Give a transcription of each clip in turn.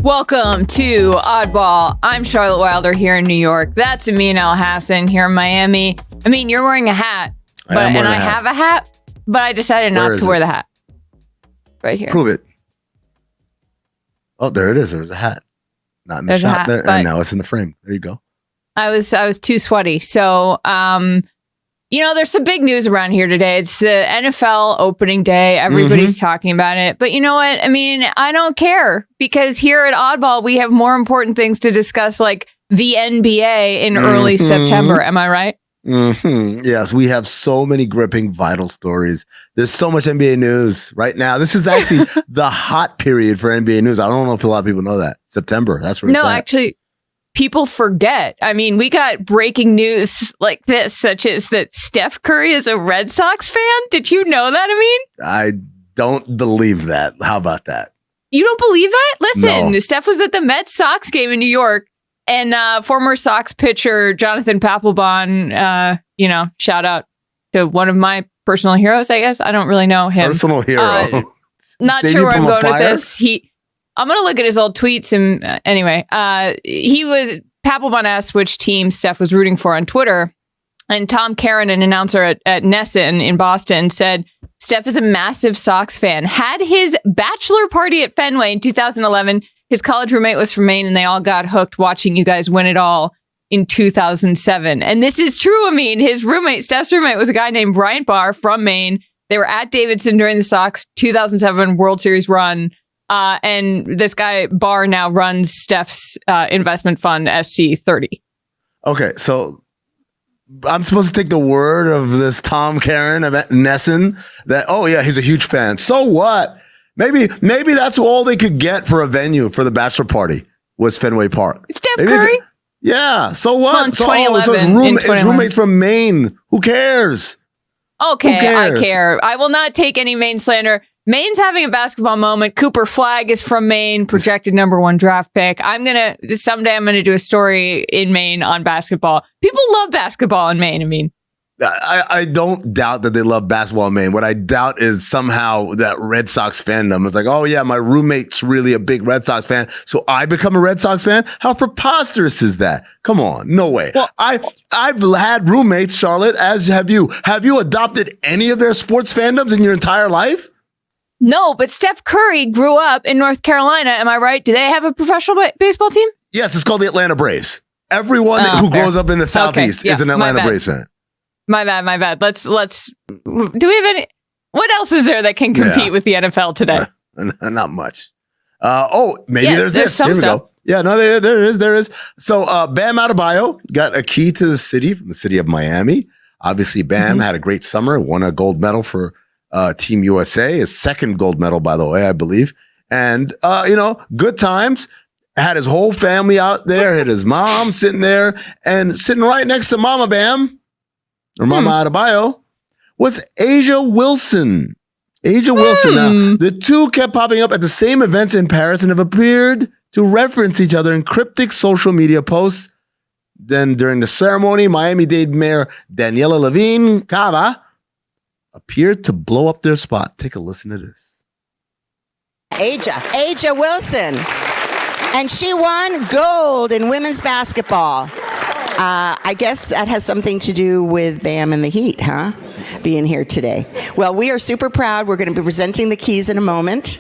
Welcome to Oddball. I'm Charlotte Wilder here in New York. That's Amin Elhassan here in Miami. I mean, you're wearing a hat, I have a hat, but I decided not to wear the hat. Right here. Prove it. Oh, there it is. There was a hat. Not in the shot there, and now it's in the frame. There you go. I was too sweaty. So, there's some big news around here today. It's the NFL opening day. Everybody's talking about it. But you know what? I mean, I don't care because here at Oddball, we have more important things to discuss, like the NBA in early September. Am I right? Yes, we have so many gripping, vital stories. There's so much NBA news right now. This is actually the hot period for NBA news. I don't know if a lot of people know that. September. That's where it's at. Actually, people forget. I mean, we got breaking news like this, such as that Steph Curry is a Red Sox fan. Did you know that, Amin? I don't believe that. How about that? You don't believe that? Listen, No. Steph was at the Mets-Sox game in New York, and former Sox pitcher Jonathan Papelbon, shout out to one of my personal heroes, I guess. I don't really know him. Personal hero. Not sure where I'm going with this. I'm going to look at his old tweets. And Papelbon asked which team Steph was rooting for on Twitter. And Tom Caron, an announcer at Nesson in Boston, said Steph is a massive Sox fan. Had his bachelor party at Fenway in 2011. His college roommate was from Maine, and they all got hooked watching you guys win it all in 2007. And this is true. I mean, Steph's roommate was a guy named Bryant Barr from Maine. They were at Davidson during the Sox 2007 World Series run. And this guy, Barr, now runs Steph's investment fund, SC30. Okay, so I'm supposed to take the word of this Tom Caron of Nesson that, oh, yeah, he's a huge fan. So what? Maybe that's all they could get for a venue for the bachelor party was Fenway Park. Steph Curry? Yeah, so what? Well, so his roommate's from Maine. Who cares? Okay, Who cares? I care. I will not take any Maine slander. Maine's having a basketball moment. Cooper Flagg is from Maine, projected #1 draft pick. Someday I'm going to do a story in Maine on basketball. People love basketball in Maine, I mean. I don't doubt that they love basketball in Maine. What I doubt is somehow that Red Sox fandom. It's like, oh yeah, my roommate's really a big Red Sox fan, so I become a Red Sox fan? How preposterous is that? Come on, no way. Well, I've had roommates, Charlotte, as have you. Have you adopted any of their sports fandoms in your entire life? No, but Steph Curry grew up in North Carolina. Am I right? Do they have a professional baseball team? Yes, it's called the Atlanta Braves. Everyone who grows up in the Southeast is an Atlanta Braves fan. My bad. Let's. Do we have any? What else is there that can compete with the NFL today? Not much. Maybe there's this. Some Here we stuff. go. Yeah, no, there is. So Bam Adebayo got a key to the city from the city of Miami. Obviously, Bam had a great summer, won a gold medal for Team USA, his second gold medal, by the way, I believe. And, good times. Had his whole family out there, had his mom sitting there, and sitting right next to Mama Bam, or Mama Adebayo, was Asia Wilson. Asia Wilson. Now, the two kept popping up at the same events in Paris and have appeared to reference each other in cryptic social media posts. Then during the ceremony, Miami-Dade Mayor Daniela Levine Cava appeared to blow up their spot. Take a listen to this. Asia Wilson. And she won gold in women's basketball. I guess that has something to do with Bam and the Heat, huh? Being here today. Well, we are super proud. We're going to be presenting the keys in a moment.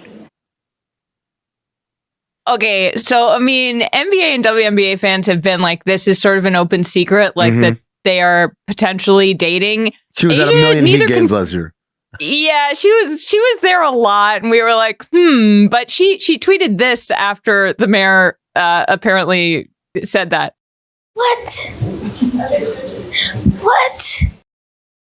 Okay, so, I mean, NBA and WNBA fans have been like, this is sort of an open secret, like that they are potentially dating. She was at a million Heat games last year. Yeah, she was there a lot, and we were like, But she tweeted this after the mayor apparently said that. What?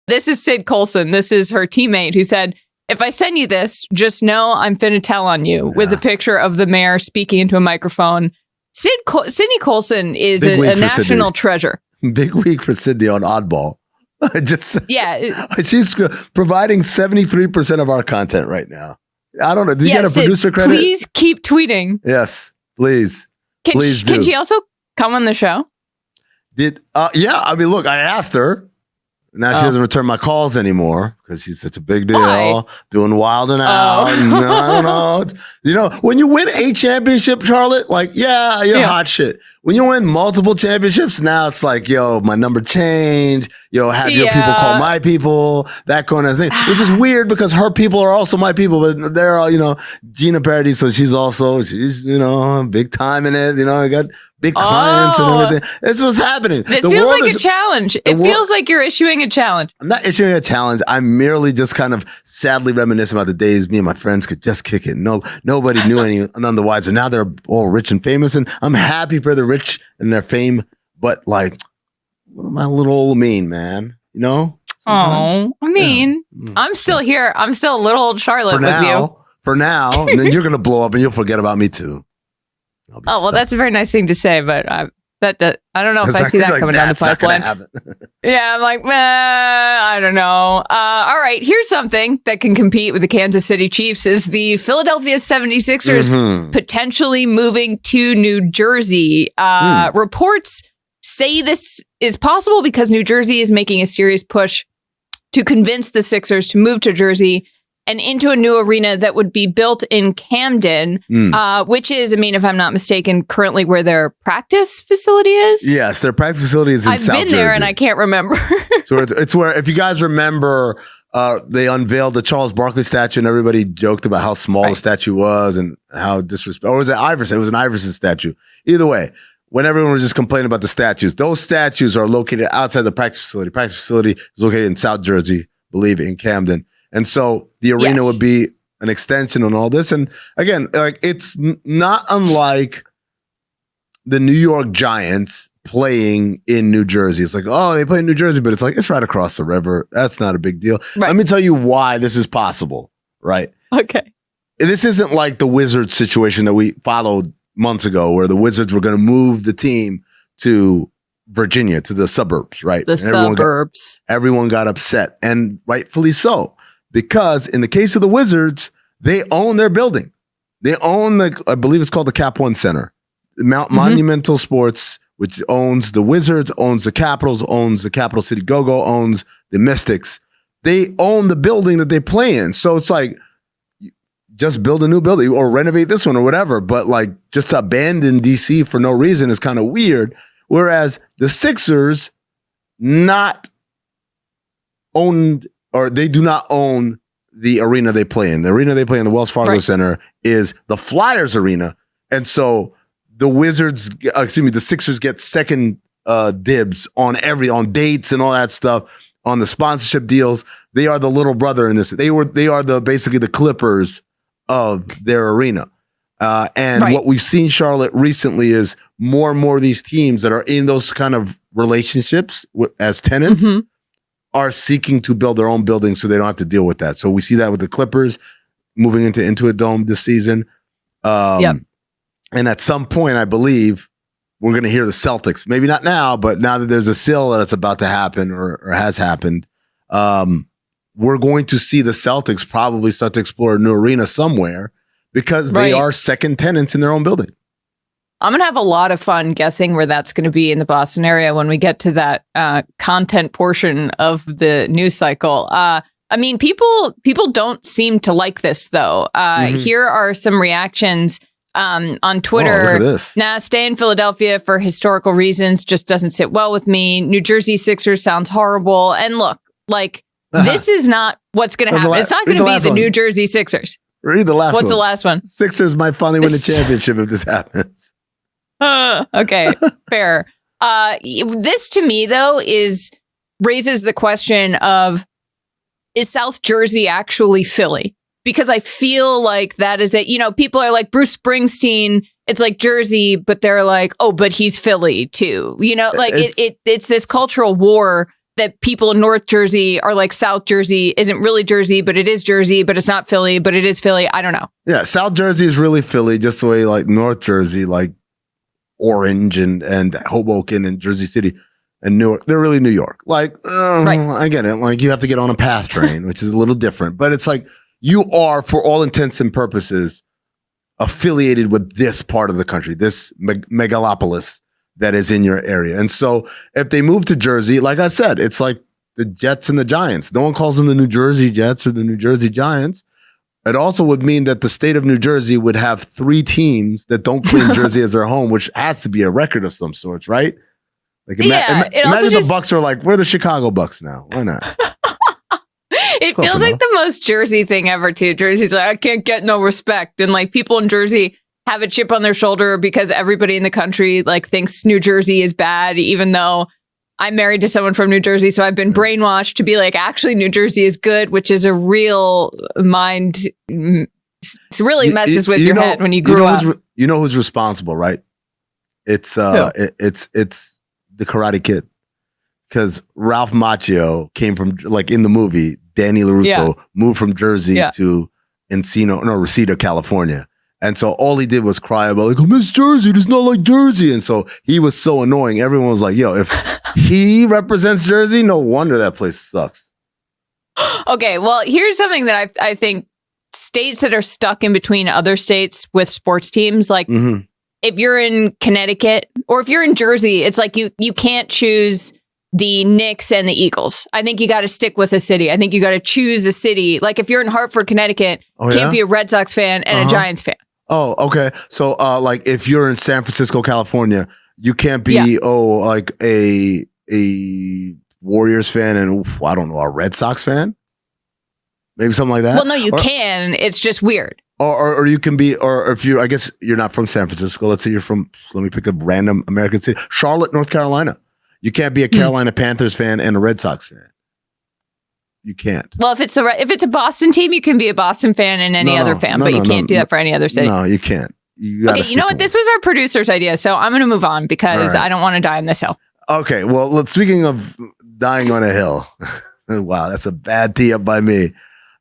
This is Sid Colson. This is her teammate who said, if I send you this, just know I'm finna tell on you, with a picture of the mayor speaking into a microphone. Sydney Colson is a national treasure. Big week for Sydney on Oddball. She's providing 73% of our content right now. I don't know. Did you get a producer credit? Please keep tweeting. Yes, please. Can she also come on the show? I mean, look, I asked her. Now she doesn't return my calls anymore because she's such a big deal. Why? Doing wild and out. And, I don't know. When you win a championship, Charlotte, like, you're hot shit. When you win multiple championships, now it's like, yo, my number changed. Yo, have your people call my people, that kind of thing. Which is weird because her people are also my people, but they're all, Gina Parody, so she's big time in it. I got big clients and everything. It's what's happening. It feels like a challenge. It feels like you're issuing a challenge. I'm not issuing a challenge. I'm merely just kind of sadly reminiscing about the days me and my friends could just kick it. Nobody knew any, none the wiser. Now they're all rich and famous, and I'm happy for the rich and their fame. But like, what am I, a little old mean, man? Sometimes. I'm still here. I'm still a little old Charlotte with you. For now, and then you're gonna blow up and you'll forget about me too. That's a very nice thing to say, but I don't know if I see that coming down the pipeline. Yeah, I'm like, I don't know. All right, here's something that can compete with the Kansas City Chiefs is the Philadelphia 76ers potentially moving to New Jersey. Reports say this is possible because New Jersey is making a serious push to convince the Sixers to move to Jersey and into a new arena that would be built in Camden, which is, if I'm not mistaken, currently where their practice facility is. Yes, their practice facility is in South Jersey. I've been there and I can't remember. So it's where, if you guys remember, they unveiled the Charles Barkley statue and everybody joked about how small the statue was and how disrespectful. Or was it Iverson? It was an Iverson statue. Either way, when everyone was just complaining about the statues, those statues are located outside the practice facility. Practice facility is located in South Jersey, believe it, in Camden. And so the arena would be an extension on all this. And again, like, it's not unlike the New York Giants playing in New Jersey. It's like, oh, they play in New Jersey, but it's like, it's right across the river. That's not a big deal. Right. Let me tell you why this is possible, right? Okay. This isn't like the Wizards situation that we followed months ago where the Wizards were going to move the team to Virginia, to the suburbs, right? The suburbs. Everyone got upset, and rightfully so. Because in the case of the Wizards, they own their building. They own I believe it's called the Cap One Center. Monumental Sports, which owns the Wizards, owns the Capitals, owns the Capital City Go-Go, owns the Mystics. They own the building that they play in. So it's like, just build a new building or renovate this one or whatever. But like, just to abandon DC for no reason is kind of weird. Whereas the Sixers not owned, or they do not own the arena they play in. The arena they play in, the Wells Fargo Center, is the Flyers arena. And so the Sixers get second dibs on dates and all that stuff, on the sponsorship deals. They are the little brother in this. They are basically the Clippers of their arena. What we've seen, Charlotte, recently is more and more of these teams that are in those kind of relationships as tenants are seeking to build their own buildings so they don't have to deal with that. So we see that with the Clippers moving into Intuit Dome this season. And at some point, I believe we're going to hear the Celtics. Maybe not now, but now that there's a sale that's about to happen or has happened, we're going to see the Celtics probably start to explore a new arena somewhere because they are second tenants in their own building. I'm going to have a lot of fun guessing where that's going to be in the Boston area when we get to that content portion of the news cycle. People don't seem to like this, though. Here are some reactions on Twitter. Oh, look at this. Nah, stay in Philadelphia for historical reasons just doesn't sit well with me. New Jersey Sixers sounds horrible. And look, like, this is not what's going to happen. It's not going to be the New Jersey Sixers. Read the last one. What's the last one? Sixers might finally win the championship if this happens. Okay, fair. This to me, though, raises the question of, is South Jersey actually Philly? Because I feel like that is it. People are like, Bruce Springsteen, it's like Jersey, but they're like, oh, but he's Philly too. It's this cultural war that people in North Jersey are like, South Jersey isn't really Jersey, but it is Jersey, but it's not Philly, but it is Philly. I don't know. Yeah, South Jersey is really Philly, just the way like North Jersey, like Orange and Hoboken and Jersey City and Newark, they're really New York. Like, I get it. Like, you have to get on a PATH train, which is a little different, but it's like you are, for all intents and purposes, affiliated with this part of the country, this megalopolis that is in your area. And so if they move to Jersey, like I said, it's like the Jets and the Giants. No one calls them the New Jersey Jets or the New Jersey Giants. It also would mean that the state of New Jersey would have 3 teams that don't claim Jersey as their home, which has to be a record of some sorts, right? Like, imagine the Bucks are like, we're the Chicago Bucks now. Why not? It feels like the most Jersey thing ever, too. Jersey's like, I can't get no respect. And like people in Jersey have a chip on their shoulder because everybody in the country like thinks New Jersey is bad, even though I'm married to someone from New Jersey. So I've been brainwashed to be like, actually, New Jersey is good, which is a real mind. It really messes with your head when you grew up. You know who's responsible, right? It's it's the Karate Kid. Because Ralph Macchio came from, like in the movie, Danny LaRusso moved from Jersey to Reseda, California. And so all he did was cry about, like, oh, Miss Jersey, it's not like Jersey. And so he was so annoying. Everyone was like, yo, if he represents Jersey, no wonder that place sucks. Okay, well, here's something that I think states that are stuck in between other states with sports teams, like if you're in Connecticut or if you're in Jersey, it's like you can't choose the Knicks and the Eagles. I think you got to stick with a city. I think you got to choose a city. Like if you're in Hartford, Connecticut, can't be a Red Sox fan and a Giants fan. Oh, okay. So like if you're in San Francisco, California, you can't be like a Warriors fan and I don't know, a Red Sox fan? Maybe something like that? Well, no, you can. It's just weird. Or you can be, or if you, I guess you're not from San Francisco. Let's say you're from, let me pick a random American city, Charlotte, North Carolina. You can't be a Carolina Panthers fan and a Red Sox fan. You can't. Well, if it's a Boston team, you can be a Boston fan and any other fan, but you can't do that for any other city. No, you can't. You know what? This was our producer's idea, so I'm going to move on because I don't want to die on this hill. Okay, well, speaking of dying on a hill, wow, that's a bad tee up by me.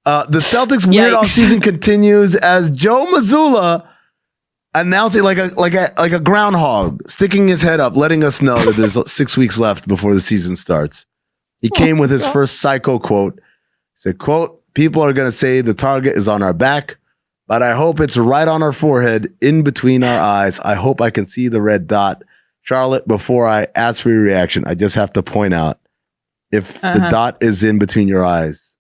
The Celtics' weird offseason continues as Joe Mazzulla announcing like a groundhog, sticking his head up, letting us know that there's 6 weeks left before the season starts. He came with his first psycho quote. He said, quote, people are going to say the target is on our back, but I hope it's right on our forehead, in between our eyes. I hope I can see the red dot. Charlotte, before I ask for your reaction, I just have to point out, if the dot is in between your eyes,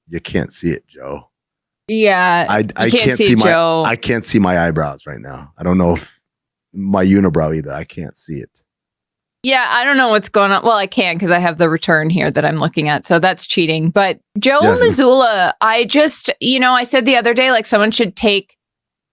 you can't see it, Joe. Yeah, I can't see Joe. I can't see my eyebrows right now. I don't know if my unibrow either. I can't see it. Yeah, I don't know what's going on. Well, I can because I have the return here that I'm looking at. So that's cheating. But Joe Mazzulla, I said the other day, like someone should take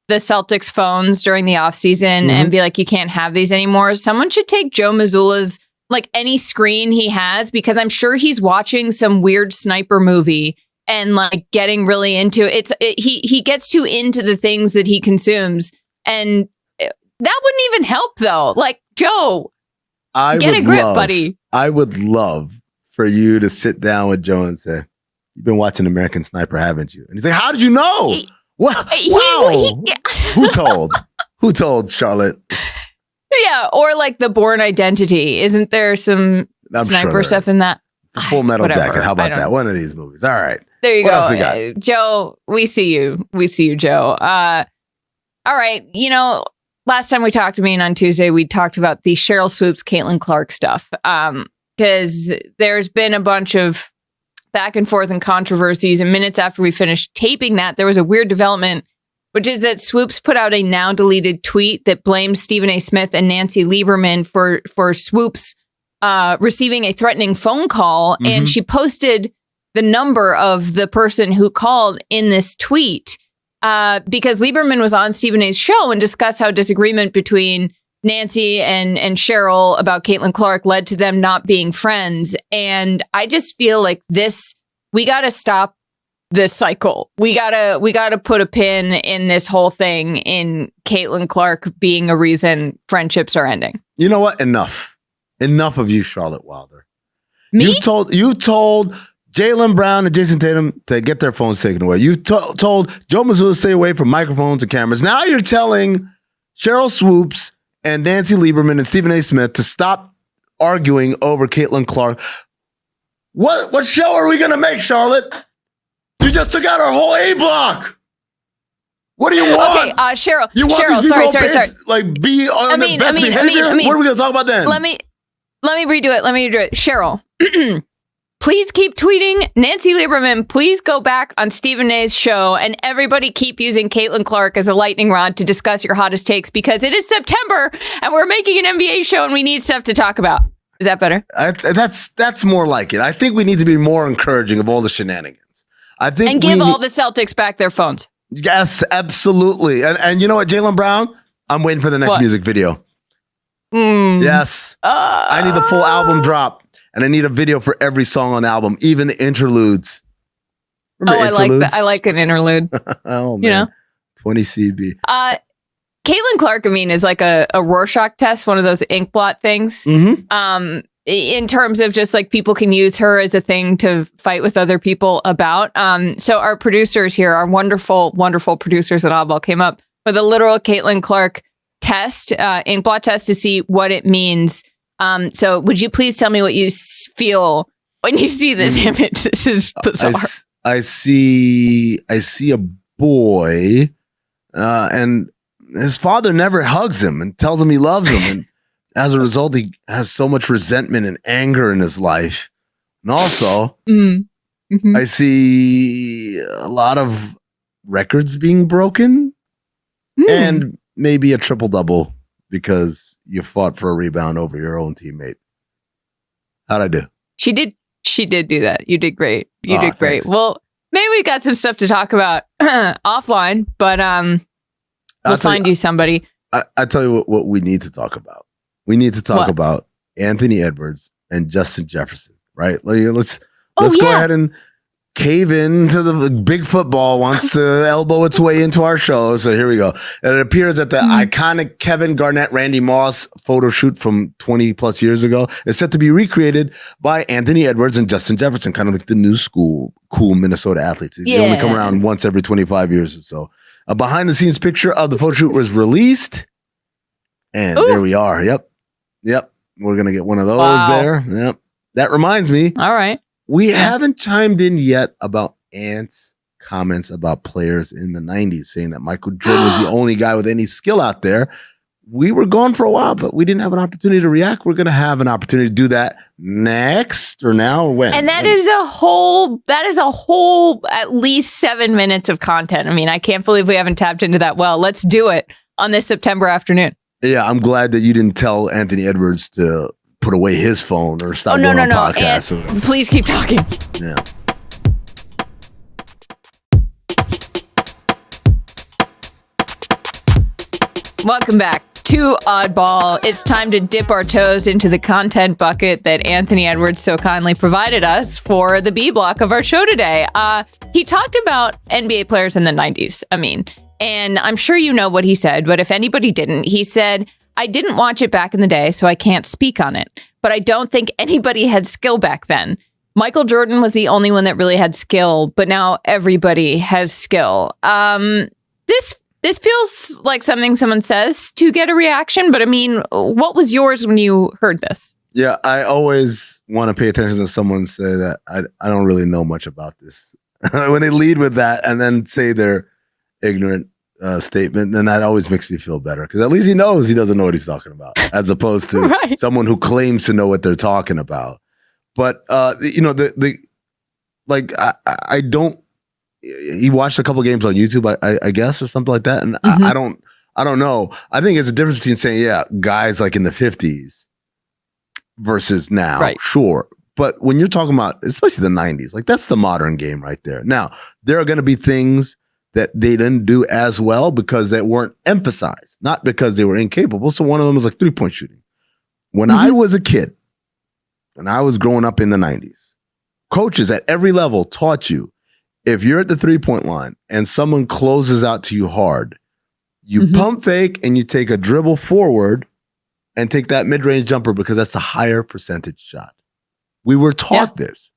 the Celtics phones during the offseason and be like, you can't have these anymore. Someone should take Joe Mazzulla's, like any screen he has, because I'm sure he's watching some weird sniper movie and like getting really into it. He gets too into the things that he consumes. And that wouldn't even help though. Like, Joe, get a grip, buddy. I would love for you to sit down with Joe and say, you've been watching American Sniper, haven't you? And he's like, how did you know? Wow. Who told? Who told, Charlotte? Yeah, or like The Bourne Identity. Isn't there some sniper stuff in that? Full Metal Jacket. How about that? One of these movies. All right. There you go. Joe, we see you. We see you, Joe. All right. Last time we talked to me on Tuesday, we talked about the Cheryl Swoops, Caitlyn Clark stuff. Because there's been a bunch of back and forth and controversies. And minutes after we finished taping that, there was a weird development, which is that Swoops put out a now deleted tweet that blames Stephen A. Smith and Nancy Lieberman for Swoops receiving a threatening phone call. And she posted the number of the person who called in this tweet because Lieberman was on Stephen A.'s show and discussed how disagreement between Nancy and Cheryl about Caitlyn Clark led to them not being friends. And I just feel like we got to stop this cycle. We gotta put a pin in this whole thing in Caitlyn Clark being a reason friendships are ending. You know what? Enough of you, Charlotte Wilder. Me? You told Jaylen Brown and Jason Tatum to get their phones taken away. You told Joe Mazzulla to stay away from microphones and cameras. Now you're telling Cheryl Swoops and Nancy Lieberman and Stephen A. Smith to stop arguing over Caitlyn Clark. What show are we going to make, Charlotte? You just took out our whole A block. What do you want? Okay, Cheryl. You want Cheryl, these people sorry. Like be on their best behavior? What are we going to talk about then? Let me redo it. Cheryl. Please keep tweeting Nancy Lieberman. Please go back on Stephen A's show, and everybody keep using Caitlyn Clark as a lightning rod to discuss your hottest takes, because it is September and we're making an NBA show and we need stuff to talk about. Is that better? That's more like it. I think we need to be more encouraging of all the shenanigans. I think and give all the Celtics back their phones. Yes, absolutely. And you know what, Jaylen Brown? I'm waiting for the next music video. Yes. I need the full album drop. And I need a video for every song on the album, even the interludes. Remember interludes? I like that. I like an interlude. Oh, man. You know? 20 CB. Caitlyn Clark, I mean, is like a Rorschach test, one of those ink blot things. In terms of just like people can use her as a thing to fight with other people about. So our producers here, our wonderful, wonderful producers at Oddball, came up with a literal Caitlyn Clark test, ink blot test, to see what it means. So would you please tell me what you feel when you see this image? This is bizarre. I see a boy, and his father never hugs him and tells him he loves him. And as a result, he has so much resentment and anger in his life. And also, I see a lot of records being broken and maybe a triple-double because you fought for a rebound over your own teammate. How'd I do? She did do that. You did great. You did great. Thanks. Well, maybe we got some stuff to talk about offline, but we'll find you somebody. I tell you what we need to talk about. We need to talk about Anthony Edwards and Justin Jefferson, right? Let's go ahead and cave into the big football wants to elbow its way into our show. So here we go. And it appears that the iconic Kevin Garnett, Randy Moss photo shoot from 20 plus years ago is set to be recreated by Anthony Edwards and Justin Jefferson, kind of like the new school, cool Minnesota athletes. They only come around once every 25 years or so. A behind the scenes picture of the photo shoot was released. And there we are. Yep. We're going to get one of those there. Yep. That reminds me. All right. We haven't chimed in yet about Ant's comments about players in the 90s, saying that Michael Jordan was the only guy with any skill out there. We were gone for a while, but we didn't have an opportunity to react. We're going to have an opportunity to do that next or now or when. And that is a whole at least 7 minutes of content. I mean, I can't believe we haven't tapped into that well. Let's do it on this September afternoon. Yeah, I'm glad that you didn't tell Anthony Edwards to put away his phone or stop going on podcasts. Please keep talking. Yeah. Welcome back to Oddball. It's time to dip our toes into the content bucket that Anthony Edwards so kindly provided us for the B block of our show today. He talked about NBA players in the 90s, Amin, and I'm sure you know what he said, but if anybody didn't, he said, I didn't watch it back in the day, so I can't speak on it. But I don't think anybody had skill back then. Michael Jordan was the only one that really had skill, but now everybody has skill. This feels like something someone says to get a reaction, but I mean, what was yours when you heard this? Yeah, I always want to pay attention to someone say that I don't really know much about this. When they lead with that and then say their ignorant statement, then that always makes me feel better because at least he knows he doesn't know what he's talking about, as opposed to someone who claims to know what they're talking about. But I don't. He watched a couple games on YouTube, I guess, or something like that, and I don't know. I think it's a difference between saying, guys like in the 50s versus now, sure. But when you're talking about, especially the 90s, like that's the modern game right there. Now there are going to be things that they didn't do as well because they weren't emphasized, not because they were incapable. So one of them was like 3-point shooting. When I was a kid, when I was growing up in the 90s, coaches at every level taught you, if you're at the 3-point line and someone closes out to you hard, you pump fake and you take a dribble forward and take that mid-range jumper because that's a higher percentage shot. We were taught this.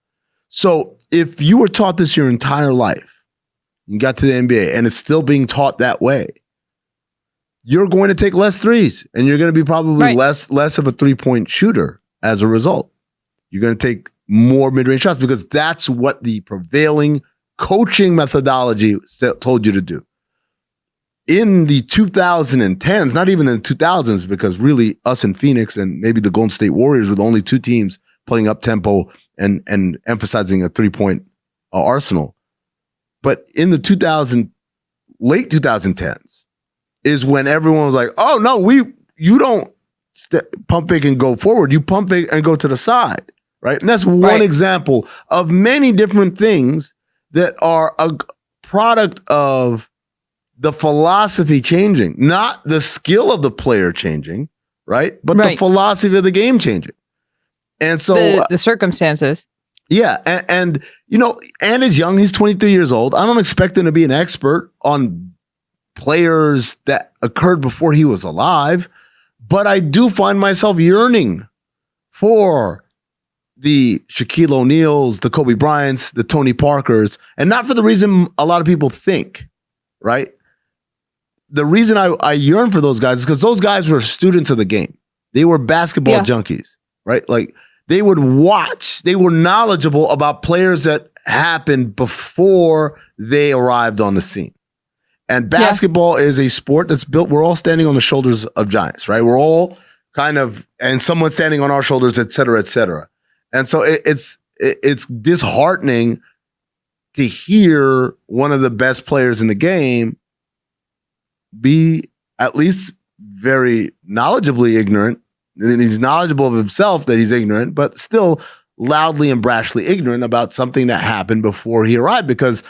So if you were taught this your entire life, you got to the NBA and it's still being taught that way, you're going to take less threes and you're going to be probably less of a 3-point shooter as a result. You're going to take more mid-range shots because that's what the prevailing coaching methodology told you to do. In the 2010s, not even in the 2000s, because really us and Phoenix and maybe the Golden State Warriors were the only two teams playing up-tempo and emphasizing a 3-point arsenal. But in the late 2010s is when everyone was like, oh no, you don't pump fake and go forward. You pump fake and go to the side, right? And that's one example of many different things that are a product of the philosophy changing, not the skill of the player changing, right? But the philosophy of the game changing. And so the circumstances. Yeah. And is young. He's 23 years old. I don't expect him to be an expert on players that occurred before he was alive, but I do find myself yearning for the Shaquille O'Neals, the Kobe Bryants, the Tony Parkers, and not for the reason a lot of people think, right? The reason I yearn for those guys is because those guys were students of the game. They were basketball junkies, right? Like they would watch, they were knowledgeable about players that happened before they arrived on the scene. And basketball is a sport that's built, we're all standing on the shoulders of giants, right? We're all and someone standing on our shoulders, et cetera, et cetera. And so it's disheartening to hear one of the best players in the game be at least very knowledgeably ignorant. And he's knowledgeable of himself that he's ignorant, but still loudly and brashly ignorant about something that happened before he arrived. Because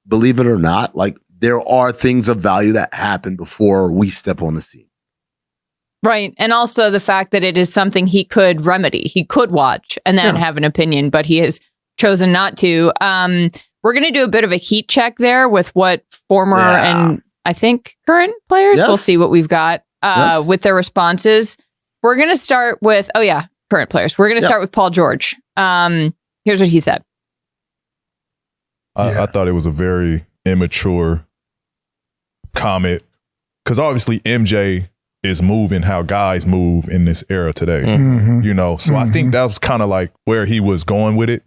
believe it or not, like there are things of value that happen before we step on the scene. Right. And also the fact that it is something he could remedy. He could watch and then have an opinion, but he has chosen not to. We're going to do a bit of a heat check there with what former and I think current players. We'll see what we've got with their responses. We're going to start with, current players. We're going to start with Paul George. Here's what he said. I thought it was a very immature comment because obviously MJ is moving how guys move in this era today, so I think that was kind of like where he was going with it.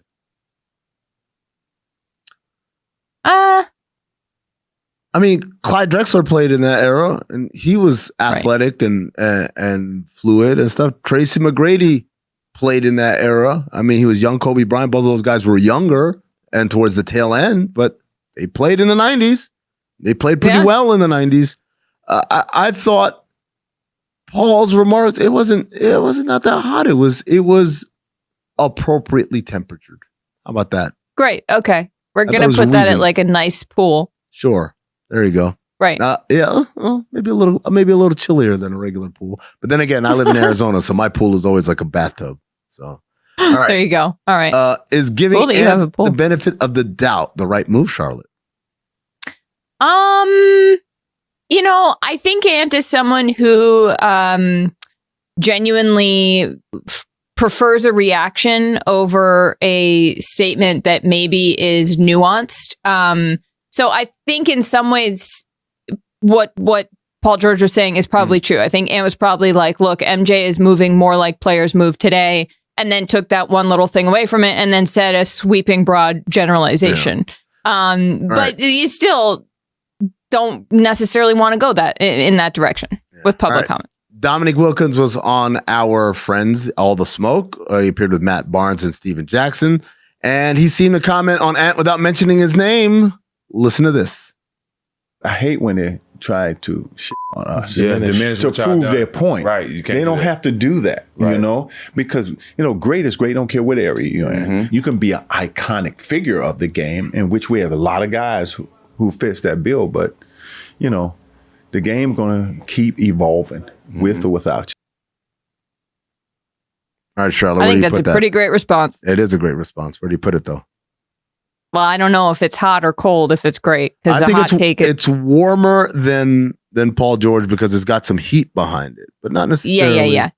I mean, Clyde Drexler played in that era, and he was athletic and fluid and stuff. Tracy McGrady played in that era. I mean, he was young Kobe Bryant. Both of those guys were younger and towards the tail end, but they played in the 90s. They played pretty well in the 90s. I thought Paul's remarks, it wasn't not that hot. It was appropriately temperatured. How about that? Great. Okay. We're going to put that at like a nice pool. Sure. There you go. Right. Well, maybe a little chillier than a regular pool. But then again, I live in Arizona, so my pool is always like a bathtub. So, all right. There you go. All right. Is giving the benefit of the doubt the right move, Charlotte? I think Ant is someone who genuinely prefers a reaction over a statement that maybe is nuanced. So I think in some ways what Paul George was saying is probably true. I think Ant was probably like, look, MJ is moving more like players move today, and then took that one little thing away from it and then said a sweeping broad generalization. But you still don't necessarily want to go in that direction with public comments. Dominique Wilkins was on our Friends, All the Smoke. He appeared with Matt Barnes and Steven Jackson. And he seemed to comment on Ant without mentioning his name. Listen to this. I hate when they try to shit on us diminish to prove their point. Right. You can't they don't have to do that, because, great is great. Don't care what area you're in. You can be an iconic figure of the game, in which we have a lot of guys who fits that bill. But, the game going to keep evolving with or without you. All right, Charlotte. I think that's a pretty great response. It is a great response. Where do you put it, though? Well, I don't know if it's hot or cold, if it's great. Because I think it's warmer than Paul George because it's got some heat behind it, but not necessarily. Yeah.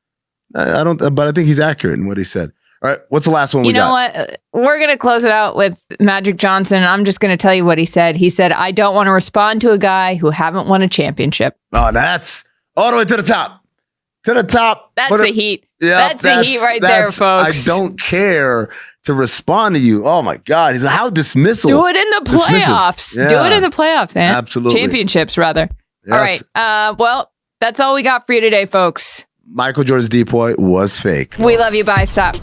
But I think he's accurate in what he said. All right, what's the last one we got? You know what? We're going to close it out with Magic Johnson. I'm just going to tell you what he said. He said, I don't want to respond to a guy who haven't won a championship. Oh, that's all the way to the top. To the top. That's the heat. Yeah, that's the heat right there, folks. I don't care to respond to you. Oh, my God. He's like, how dismissal. Do it in the playoffs. Yeah. Do it in the playoffs, man. Absolutely. Championships, rather. Yes. All right. Well, that's all we got for you today, folks. Michael Jordan's depoy was fake. We love you. Bye. Stop.